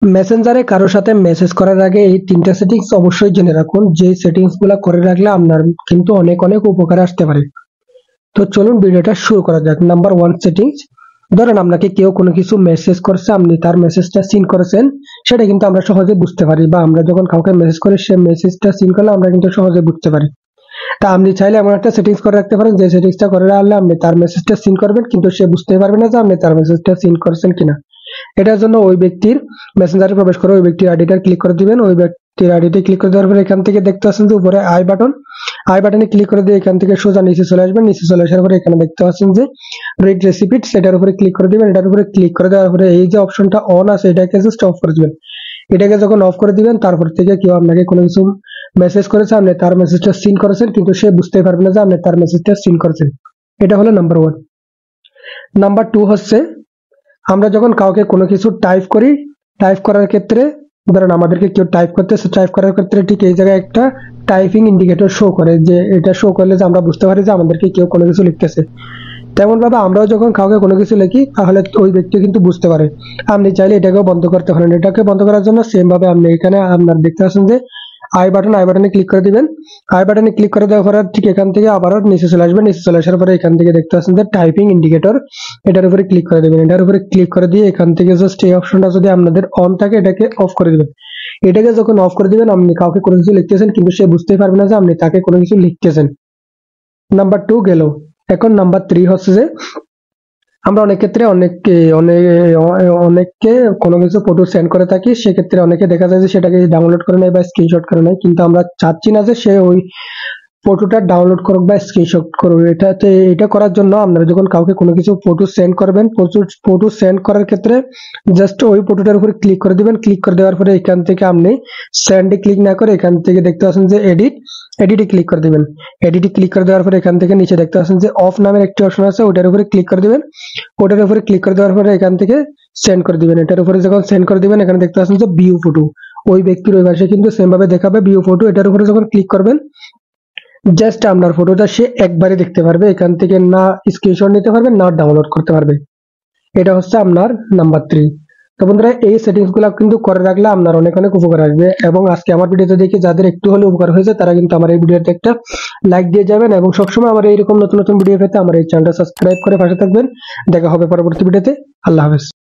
মেসেঞ্জারে কারোর সাথে মেসেজ করার আগে এই ৩ টা সেটিংস অবশ্যই জেনে রাখুন। যে সেটিংস গুলা করে রাখলে আপনার কিন্তু অনেক, অনেক উপকারে আসতে পারে। তো চলুন ভিডিওটা শুরু করা যাক। নাম্বার 1 সেটিংস, ধরেন আপনাকে কেউ কোনো কিছু মেসেজ করছে, আপনি তার মেসেজটা সিন করেছেন, সেটা কিন্তু আমরা সহজে বুঝতে পারি, বা আমরা যখন কাউকে মেসেজ করি সে মেসেজটা সিন করলে আমরা কিন্তু সহজে বুঝতে পারি। তা আপনি চাইলে এমন একটা সেটিংস করে রাখতে পারেন যে সেটিংসটা করে রাখলে আপনি তার মেসেজটা সিন করবেন কিন্তু সে বুঝতে পারবে না যে আপনি তার মেসেজটা সিন করেছেন কিনা। এটার জন্য ওই ব্যক্তির মেসেঞ্জারে প্রবেশ করে ওই ব্যক্তির আইডিটা ক্লিক করে দিবেন। ওই ব্যক্তির আইডিতে ক্লিক করে দেওয়ার পরে এখান থেকে দেখতে পাচ্ছেন যে উপরে আই বাটনে ক্লিক করে দিয়ে এখান থেকে সোজা নিচে চলে আসবেন। নিচে চলে আসার পরে এখানে দেখতে পাচ্ছেন যে রিড রেসিপিট, সেটার উপরে ক্লিক করে দিবেন। এটার উপরে ক্লিক করে দেওয়ার পরে এই যে অপশনটা অন আছে এটাকে জাস্ট অফ করে দিবেন। এটাকে যখন অফ করে দিবেন তারপর থেকে কেউ আপনাকে কোনো কিছু মেসেজ করেছে, আপনি তার মেসেজটা সিন করেছেন কিন্তু সে বুঝতেই পারবে না যে আপনি তার মেসেজটা সিন করেছেন। এটা হলো নাম্বার 1। নাম্বার 2 হচ্ছে, আমরা যখন কাউকে কোনো কিছু টাইপ করার ক্ষেত্রে, ধরেন আমাদেরকে কেউ টাইপ করতেছে, টাইপ করার ক্ষেত্রে ঠিক এই জায়গায় একটা টাইপিং ইন্ডিকেটর শো করে, যে এটা শো করলে যে আমরা বুঝতে পারি যে আমাদেরকে কেউ কোনো কিছু লিখতেছে। তেমন ভাবে আমরাও যখন কাউকে কোনো কিছু লিখি তাহলে ওই ব্যক্তি কিন্তু বুঝতে পারে। আপনি চাইলে এটাকেও বন্ধ করতে পারেন। এটাকে বন্ধ করার জন্য সেম ভাবে আপনি এখানে আপনার দেখতে পাচ্ছেন যে আই বাটনে ক্লিক করে দিবেন। আই বাটনে ক্লিক করে দেওয়ার পরে ঠিক এখান থেকে আবারও নিচে চলে আসবেন। নিচে চলে আসার পরে এখান থেকে দেখতে পাচ্ছেন যে টাইপিং ইন্ডিকেটর, এটার উপরে ক্লিক করে দিবেন। এটার উপরে ক্লিক করে দিয়ে এখান থেকে জাস্ট এই অপশনটা যদি আপনাদের অন থাকে এটাকে অফ করে দিবেন। এটাকে যখন অফ করে দিবেন আপনি কাউকে কোনো কিছু লিখতেছেন কিন্তু সে বুঝতেই পারবে না যে আপনি তাকে কোনো কিছু লিখতেছেন। নাম্বার 2 গেল। এখন নাম্বার 3 হচ্ছে যে, আমরা অনেক ক্ষেত্রে অনেককে কোনো কিছু ফটো সেন্ড করে থাকি, সেক্ষেত্রে অনেকে দেখা যায় যে সেটাকে ডাউনলোড করে নেয় বা স্ক্রিনশট করে নেয়, কিন্তু আমরা চাচ্ছি না যে সে ওই ফটোটা ডাউনলোড করুক বা স্ক্রিনশট করুক। এটা করার জন্য আপনারা যখন কাউকে কোনো কিছু ফটো সেন্ড করবেন, ফটো সেন্ড করার ক্ষেত্রে জাস্ট ওই ফটোটার উপরে ক্লিক করে দিবেন। ক্লিক করে দেওয়ার পরে এখান থেকে আপনি সেন্ডে ক্লিক না করে এখান থেকে দেখতে পাচ্ছেন যে এডিটে ক্লিক করে দিবেন। এডিটে ক্লিক করে দেওয়ার পরে এখান থেকে নিচে দেখতে পাচ্ছেন যে অফ নামের একটি অপশন আছে, ওটার উপরে ক্লিক করে দিবেন। ওটার উপরে ক্লিক করে দেওয়ার পরে এখান থেকে সেন্ড করে দিবেন। এটার উপরে যখন সেন্ড করে দিবেন এখানে দেখতে পাচ্ছেন যে ভিউ ফটো, ওই ব্যক্তির ওই পাশে কিন্তু সেম ভাবে দেখাবে ভিউ ফটো। এটার উপরে যখন ক্লিক করবেন জাস্ট আপনার ফটোটা সে একবারে দেখতে পারবে, এখান থেকে না স্ক্রিনশট নিতে পারবে না ডাউনলোড করতে পারবে। এটা হচ্ছে আপনার নাম্বার 3। তো বন্ধুরা, এই সেটিংস গুলো কিন্তু করে রাখলে আপনার অনেক, অনেক উপকার আসবে। এবং আজকে আমার ভিডিওতে দেখে যাদের একটু হলে উপকার হয়েছে তারা কিন্তু আমার এই ভিডিওতে একটা লাইক দিয়ে যাবেন, এবং সবসময় আমার এইরকম নতুন নতুন ভিডিও পেতে আমার এই চ্যানেলটা সাবস্ক্রাইব করে পাশে থাকবেন। দেখা হবে পরবর্তী ভিডিওতে। আল্লাহ হাফেজ।